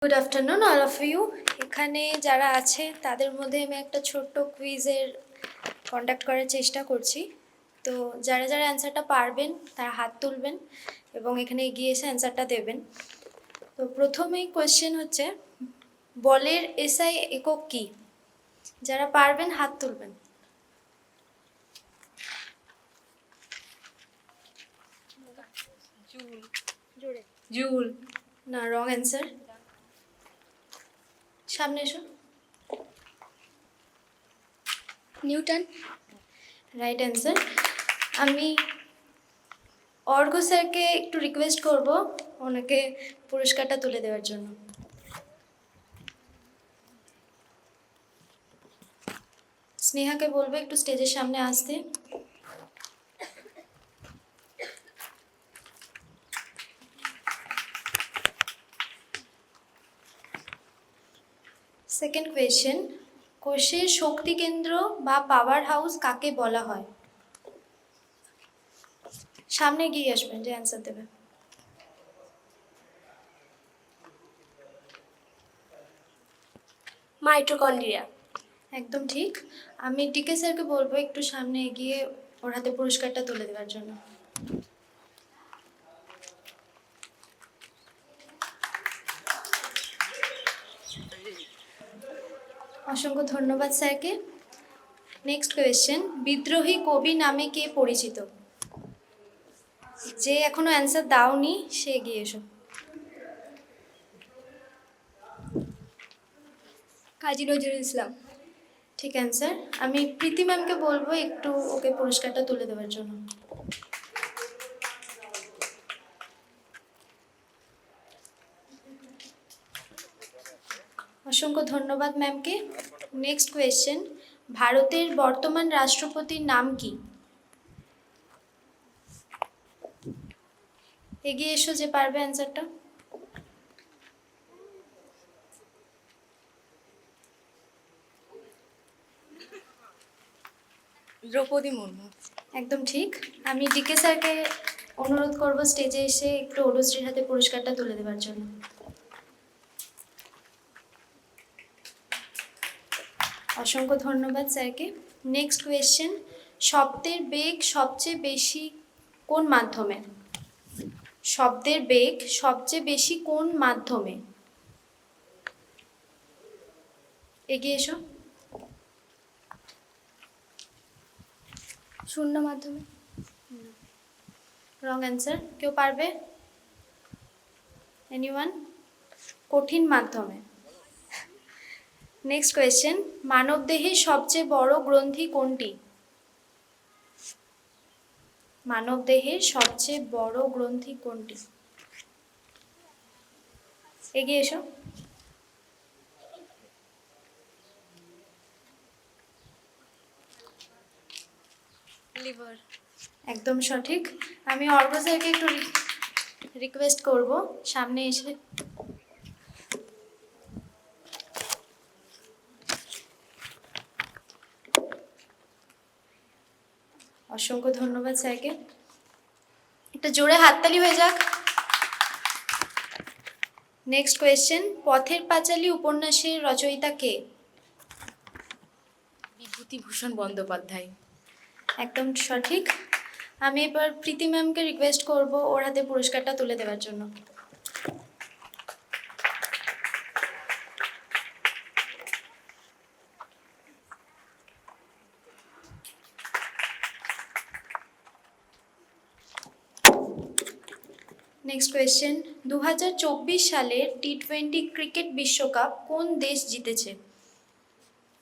Good afternoon all of you. এখানে যারা আছে তাদের মধ্যে আমি একটা ছোট্ট কুইজের কন্ডাক্ট করার চেষ্টা করছি। তো যারা যারা অ্যান্সারটা পারবেন তারা হাত তুলবেন এবং এখানে এগিয়ে এসে অ্যান্সারটা দেবেন। তো প্রথমেই কোয়েশ্চেন হচ্ছে, বলের এসআই একক কী? যারা পারবেন হাত তুলবেন। জুল না, রং অ্যান্সার। সামনে এসো। নিউটন। Right answer. আমি অর্ঘ স্যারকে একটু রিকোয়েস্ট করব ওনাকে পুরস্কারটা তুলে দেওয়ার জন্য। স্নেহাকে বলবো একটু স্টেজের সামনে আসতে। সেকেন্ড কোয়েশ্চেন, কোষের শক্তি কেন্দ্র বা পাওয়ার হাউস কাকে বলা হয়? সামনে গিয়ে আসবেন যে অ্যান্সার দেবে। মাইটোকন্ড্রিয়া। একদম ঠিক। আমি টিকে স্যারকে বলবো একটু সামনে এগিয়ে ওর হাতে পুরস্কারটা তুলে দেওয়ার জন্য। অসংখ্য ধন্যবাদ স্যারকে। নেক্সট কোয়েশ্চেন, বিদ্রোহী কবি নামে কে পরিচিত? যে এখনো অ্যান্সার দাওনি সে এগিয়ে এসো। কাজী নজরুল ইসলাম। ঠিক অ্যান্সার। আমি প্রীতি ম্যামকে বলবো একটু ওকে পুরস্কারটা তুলে দেওয়ার জন্য। অসংখ্য ধন্যবাদ ম্যামকে। নেক্সট কোয়েশ্চেন, ভারতের বর্তমান রাষ্ট্রপতির নাম কি? এগিয়ে এসো যে পারবে অ্যান্সারটা। দ্রৌপদী মুর্মু। একদম ঠিক। আমি ডিকে স্যারকে অনুরোধ করব স্টেজে এসে একটু অনুশ্রীর হাতে পুরস্কারটা তুলে দেওয়ার জন্য। অসংখ্য ধন্যবাদ স্যারকে। নেক্সট কোয়েশ্চেন, শব্দের বেগ সবচেয়ে বেশি কোন মাধ্যমে? শব্দের বেগ সবচেয়ে বেশি কোন মাধ্যমে? এগিয়ে এসো। শূন্য মাধ্যমে। Wrong answer. কেউ পারবে? এনিওয়ান? কঠিন মাধ্যমে। নেক্সট কোয়েশ্চেন, মানবদেহের সবচেয়ে বড় গ্রন্থি কোনটি? মানবদেহের সবচেয়ে বড় গ্রন্থি কোনটি? এগিয়ে এসো। লিভার। একদম সঠিক। আমি অর্ঘ স্যারকে একটু রিকোয়েস্ট করব সামনে এসে। অসংখ্য ধন্যবাদ স্যারকে। একটা জোরে হাততালি হয়ে যাক। নেক্সট কোয়েশ্চেন, পথের পাঁচালী উপন্যাসের রচয়িতা কে? বিভূতিভূষণ বন্দ্যোপাধ্যায়। একদম সঠিক। আমি এবার প্রীতি ম্যামকে রিকোয়েস্ট করব ওর হাতে পুরস্কারটা তুলে দেওয়ার জন্য। নেক্সট কোয়েশ্চেন, 2024 সালের টি-20 ক্রিকেট বিশ্বকাপ কোন দেশ জিতেছে?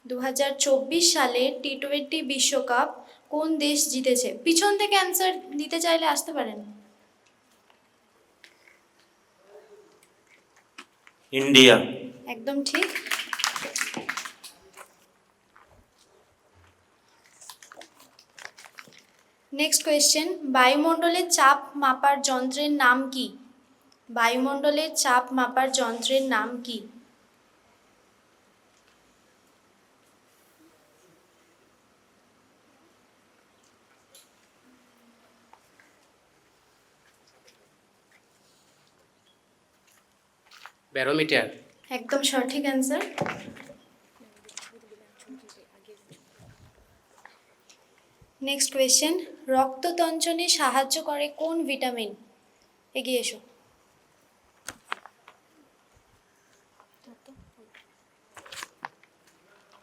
2024 সালের টি-20 বিশ্বকাপ কোন দেশ জিতেছে? পিছন থেকে অ্যান্সার দিতে চাইলে আসতে পারেন। ইন্ডিয়া। একদম ঠিক। নেক্সট কোয়েশ্চেন, বায়ুমণ্ডলের চাপ মাপার যন্ত্রের নাম কি? বায়ুমণ্ডলের চাপ মাপার যন্ত্রের নাম কি? ব্যারোমিটার। একদম সঠিক অ্যান্সার। নেক্সট কোয়েশ্চেন, রক্ততঞ্চনে সাহায্য করে কোন ভিটামিন? এগিয়ে এসো।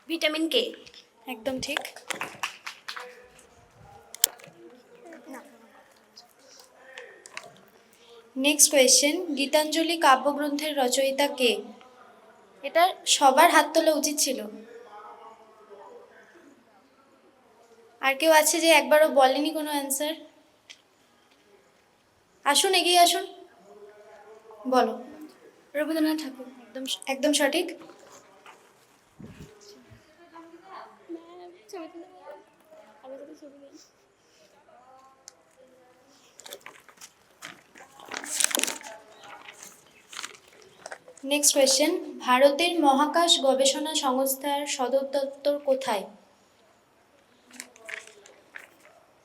Vitamin K. একদম ঠিক। নেক্সট কোয়েশ্চেন, গীতাঞ্জলি কাব্যগ্রন্থের রচয়িতা কে? এটা সবার হাত তোলা উচিত ছিল। আর কেউ আছে যে একবারও বলেনি কোনো অ্যান্সার? আসুন, এগিয়ে আসুন, বলো। রবীন্দ্রনাথ ঠাকুর। একদম একদম সঠিক। নেক্সট কোয়েশ্চেন, ভারতের মহাকাশ গবেষণা সংস্থার সদর দপ্তর কোথায়?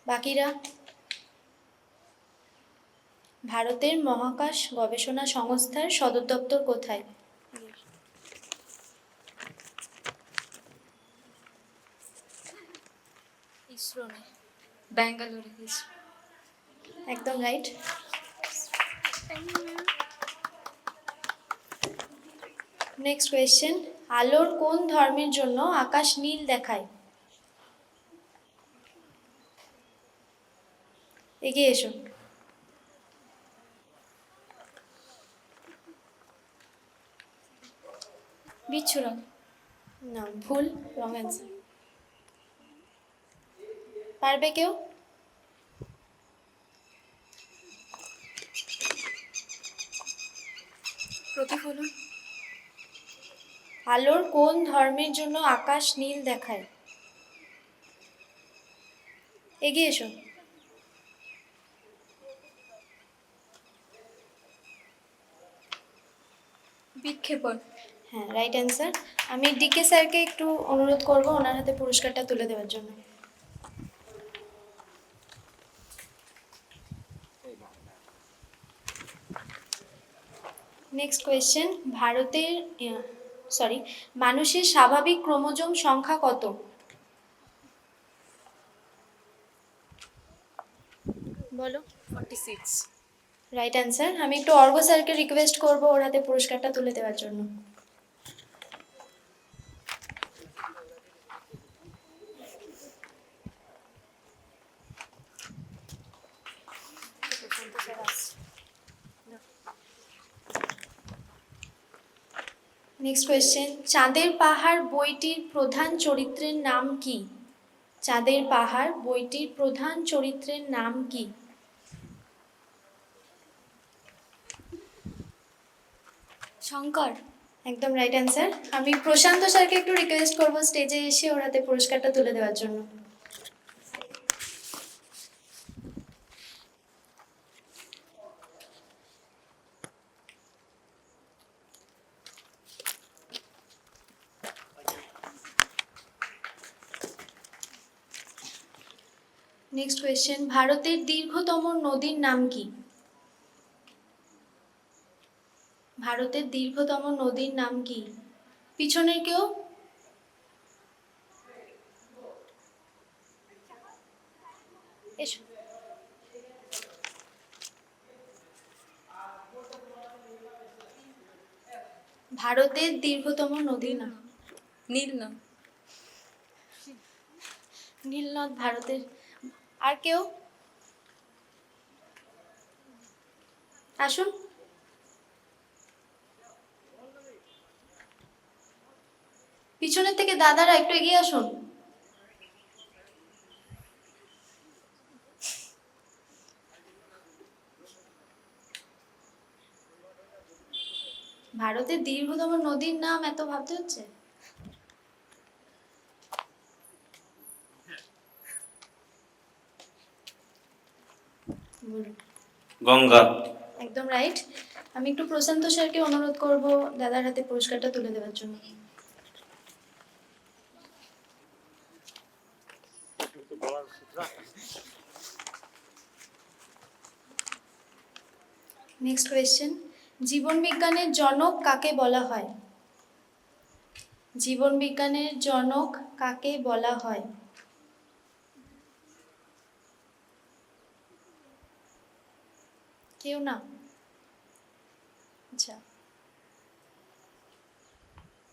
বাকিরা, ভারতের মহাকাশ গবেষণা সংস্থার সদর দপ্তর কোথায়? ইসরো নেই, ব্যাঙ্গালোরে। একদম রাইট। নেক্সট কোয়েশ্চেন, আলোর কোন ধর্মের জন্য আকাশ নীল দেখায়? এগিয়ে এসো। বিচ্ছুরণ। না, ভুল, রং অ্যান্সার। পারবে কেউ? প্রতিফলন। আলোর কোন ধর্মের জন্য আকাশ নীল দেখায়? এগিয়ে এসো। বিক্ষেপণ। হ্যাঁ, রাইট অ্যান্সার। আমি ডিকে স্যারকে একটু অনুরোধ করব ওনার হাতে পুরস্কারটা তুলে দেওয়ার জন্য। নেক্সট কোয়েশ্চেন, ভারতের মানুষের স্বাভাবিক ক্রোমোজোম সংখ্যা কত? বলো। 46। Right answer. আমি একটু অর্ঘ স্যারকে রিকোয়েস্ট করব ওর হাতে পুরস্কারটা তুলে দেওয়ার জন্য। নেক্সট কোয়েশ্চেন, চাঁদের পাহাড় বইটির প্রধান চরিত্রের নাম কি? চাঁদের পাহাড় বইটির প্রধান চরিত্রের নাম কি? শঙ্কর। একদম রাইট অ্যান্সার। আমি প্রশান্ত স্যারকে একটু রিকোয়েস্ট করব স্টেজে এসে ওর হাতে পুরস্কারটা তুলে দেওয়ার জন্য। নেক্সট কোয়েশ্চেন, ভারতের দীর্ঘতম নদীর নাম কি? ভারতের দীর্ঘতম নদীর নাম কি? পিছনের কেউ? এসো। ভারতের দীর্ঘতম নদীর নাম? নীল না। নীলনদ ভারতের। আর কেউ? আসুন। পিছনের থেকে দাদারা একটু এগিয়ে আসুন। ভারতের দীর্ঘতম নদীর নাম এত ভাবতে হচ্ছে? গঙ্গা। একদম রাইট। আমি একটু প্রশান্ত স্যারকে অনুরোধ করব দাদার হাতে পুরস্কারটা তুলে দেওয়ার জন্য। নেক্সট কোয়েশ্চেন, জীবন বিজ্ঞানের জনক কাকে বলা হয়? জীবন বিজ্ঞানের জনক কাকে বলা হয়? কেউ না? আচ্ছা,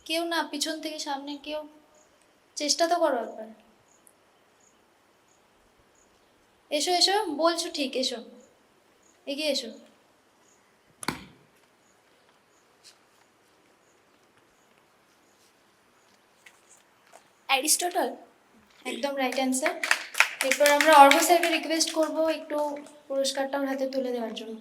কেউ না, পিছন থেকে সামনে কেউ, চেষ্টা তো করো একবার। এসো এসো, বলছো ঠিক, এসো, এগিয়ে এসো। অ্যারিস্টটল। একদম রাইট অ্যান্সার। এরপর আমরা অর্ঘ্য স্যারকে রিকোয়েস্ট করবো একটু পুরস্কারটা ওর হাতে তুলে দেওয়ার জন্য।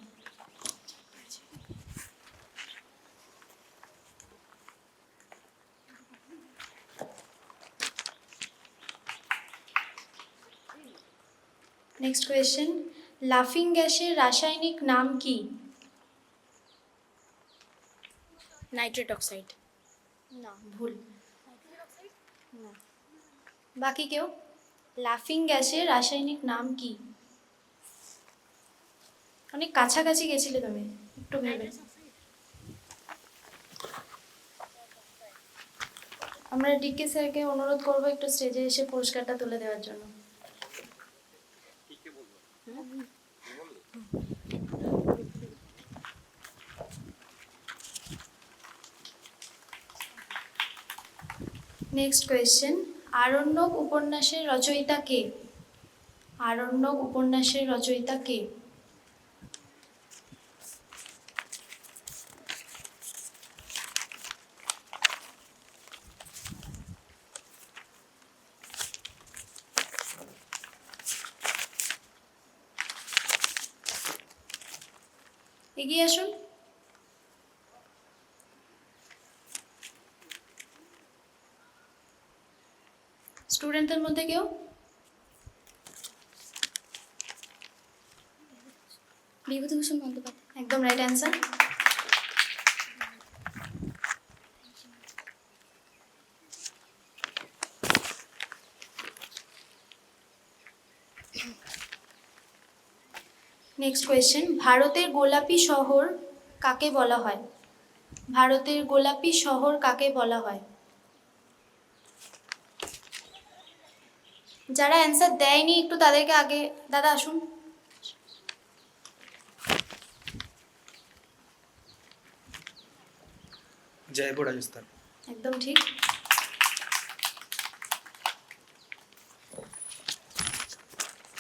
নেক্সট কোয়েশ্চেন, লাফিং গ্যাসের রাসায়নিক নাম কি? Nitrate oxide. না, ভুল। না। বাকি কেউ? লাফিং গ্যাসের রাসায়নিক নাম কি? অনেক কাছাকাছি গেছিলে তুমি, একটু ভেবে। আমরা ডিকে স্যারকে অনুরোধ করবো একটু স্টেজে এসে পুরস্কারটা তুলে দেওয়ার জন্য। নেক্সট কোয়েশ্চেন, আরণ্যক উপন্যাসের রচয়িতা কে? আরণ্যক উপন্যাসের রচয়িতা কে? এগিয়ে আসুন। স্টুডেন্টদের মধ্যে কেউ? বিভূতিভূষণ বন্দ্যোপাধ্যায়। একদম রাইট অ্যান্সার। নেক্সট কোয়েশ্চেন, ভারতের গোলাপি শহর কাকে বলা হয়? ভারতের গোলাপি শহর কাকে বলা হয়? যারা অ্যান্সার দেয়নি একটু তাদেরকে আগে, দাদা আসুন। জয়পুর রাজস্থান। একদম ঠিক।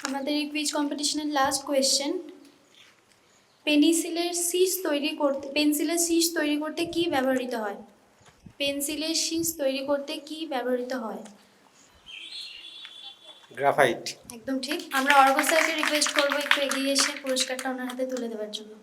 আমাদের এই কুইজ কম্পিটিশনের লাস্ট কোয়েশ্চেন, পেন্সিলের শীষ তৈরি করতে কি ব্যবহৃত হয়? পেন্সিলের শীষ তৈরি করতে কি ব্যবহৃত হয়? গ্রাফাইট। একদম ঠিক। আমরা অর্ঘ্য স্যারকে রিকোয়েস্ট করবো একটু এগিয়ে এসে পুরস্কারটা ওনার হাতে তুলে দেওয়ার জন্য।